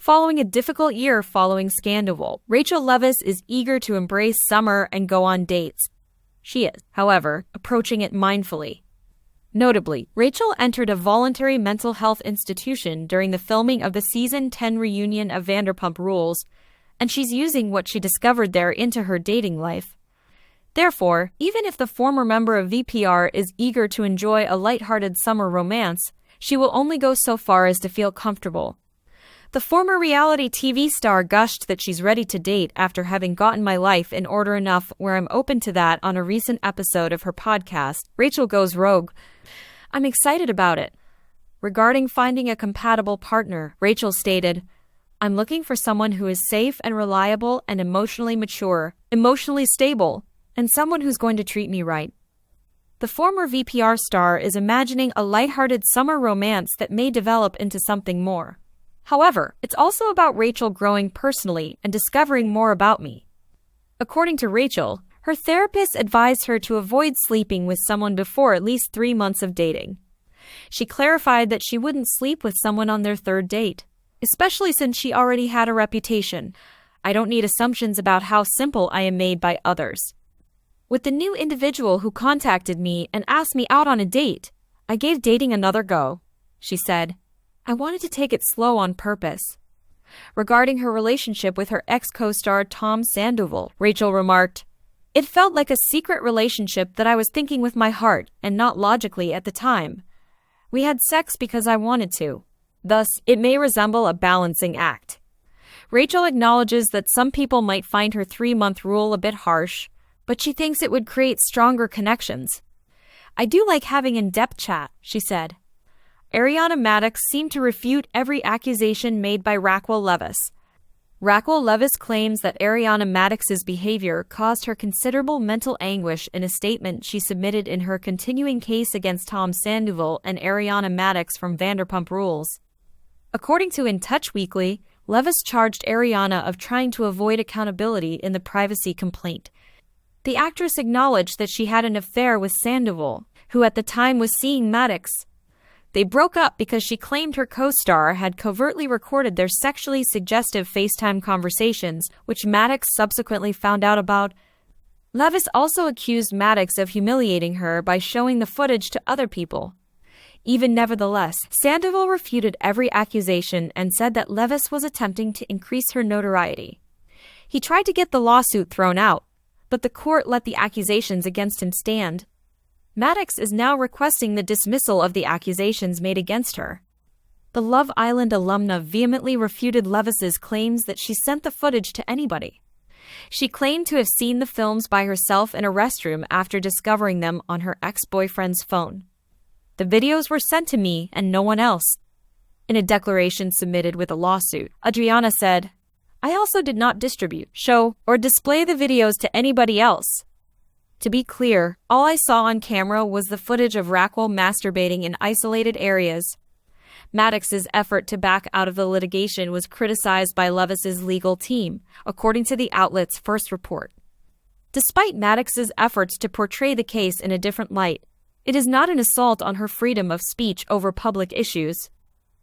Following a difficult year following scandal, Raquel Leviss is eager to embrace summer and go on dates. She is, however, approaching it mindfully. Notably, Raquel entered a voluntary mental health institution during the filming of the Season 10 reunion of Vanderpump Rules, and she's using what she discovered there into her dating life. Therefore, even if the former member of VPR is eager to enjoy a lighthearted summer romance, she will only go so far as to feel comfortable. The former reality TV star gushed that she's ready to date after having gotten my life in order enough where I'm open to that on a recent episode of her podcast, Raquel Goes Rogue. I'm excited about it. Regarding finding a compatible partner, Raquel stated, I'm looking for someone who is safe and reliable and emotionally mature, emotionally stable, and someone who's going to treat me right. The former VPR star is imagining a lighthearted summer romance that may develop into something more. However, it's also about Raquel growing personally and discovering more about me. According to Raquel, her therapist advised her to avoid sleeping with someone before at least 3 months of dating. She clarified that she wouldn't sleep with someone on their third date, especially since she already had a reputation. I don't need assumptions about how simple I am made by others. With the new individual who contacted me and asked me out on a date, I gave dating another go, she said. I wanted to take it slow on purpose. Regarding her relationship with her ex-co-star Tom Sandoval, Raquel remarked, It felt like a secret relationship that I was thinking with my heart and not logically at the time. We had sex because I wanted to. Thus, it may resemble a balancing act. Raquel acknowledges that some people might find her 3-month rule a bit harsh, but she thinks it would create stronger connections. I do like having in-depth chat, she said. Ariana Madix seemed to refute every accusation made by Raquel Leviss. Raquel Leviss claims that Ariana Madix's behavior caused her considerable mental anguish in a statement she submitted in her continuing case against Tom Sandoval and Ariana Madix from Vanderpump Rules. According to In Touch Weekly, Leviss charged Ariana of trying to avoid accountability in the privacy complaint. The actress acknowledged that she had an affair with Sandoval, who at the time was seeing Madix. They broke up because she claimed her co-star had covertly recorded their sexually suggestive FaceTime conversations, which Madix subsequently found out about. Leviss also accused Madix of humiliating her by showing the footage to other people. Even nevertheless, Sandoval refuted every accusation and said that Leviss was attempting to increase her notoriety. He tried to get the lawsuit thrown out, but the court let the accusations against him stand. Madix is now requesting the dismissal of the accusations made against her. The Love Island alumna vehemently refuted Leviss's claims that she sent the footage to anybody. She claimed to have seen the films by herself in a restroom after discovering them on her ex-boyfriend's phone. The videos were sent to me and no one else. In a declaration submitted with a lawsuit, Ariana said, I also did not distribute, show, or display the videos to anybody else. To be clear, all I saw on camera was the footage of Raquel masturbating in isolated areas. Madix's effort to back out of the litigation was criticized by Leviss's legal team, according to the outlet's first report. Despite Madix's efforts to portray the case in a different light, it is not an assault on her freedom of speech over public issues.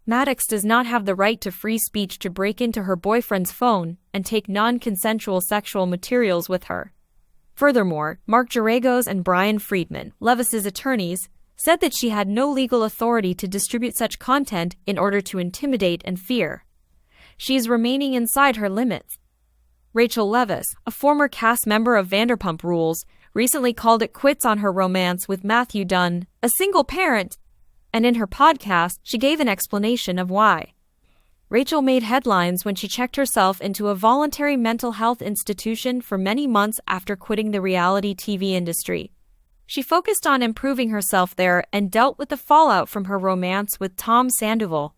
Madix does not have the right to free speech to break into her boyfriend's phone and take non-consensual sexual materials with her. Furthermore, Mark Geragos and Brian Friedman, Leviss's attorneys, said that she had no legal authority to distribute such content in order to intimidate and fear. She is remaining inside her limits. Raquel Leviss, a former cast member of Vanderpump Rules, recently called it quits on her romance with Matthew Dunn, a single parent, and in her podcast, she gave an explanation of why. Raquel made headlines when she checked herself into a voluntary mental health institution for many months after quitting the reality TV industry. She focused on improving herself there and dealt with the fallout from her romance with Tom Sandoval.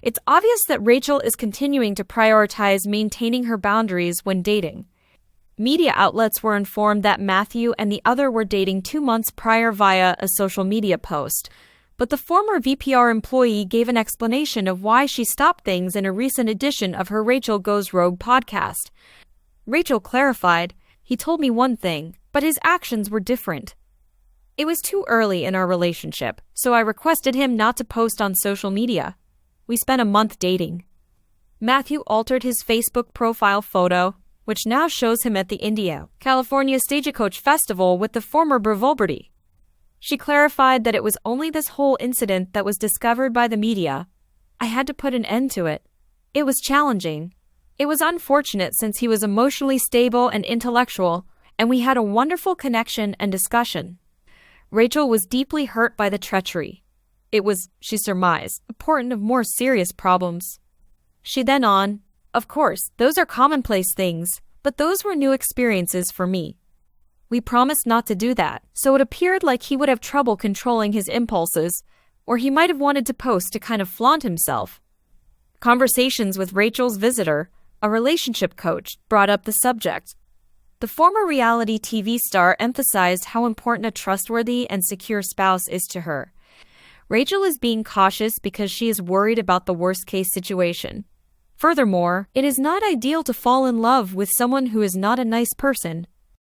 It's obvious that Raquel is continuing to prioritize maintaining her boundaries when dating. Media outlets were informed that Matthew and the other were dating 2 months prior via a social media post. But the former VPR employee gave an explanation of why she stopped things in a recent edition of her Raquel Goes Rogue podcast. Raquel clarified, He told me one thing, but his actions were different. It was too early in our relationship, so I requested him not to post on social media. We spent a month dating. Matthew altered his Facebook profile photo, which now shows him at the Indio, California Stagecoach Festival with the former bravotv. She clarified that it was only this whole incident that was discovered by the media. I had to put an end to it. It was challenging. It was unfortunate since he was emotionally stable and intellectual, and we had a wonderful connection and discussion. Rachel was deeply hurt by the treachery. It was, she surmised, important of more serious problems. She then on, of course, those are commonplace things, but those were new experiences for me. We promised not to do that, so it appeared like he would have trouble controlling his impulses, or he might have wanted to post to kind of flaunt himself. Conversations with Rachel's visitor, a relationship coach, brought up the subject. The former reality TV star emphasized how important a trustworthy and secure spouse is to her. Rachel is being cautious because she is worried about the worst-case situation. Furthermore, it is not ideal to fall in love with someone who is not a nice person.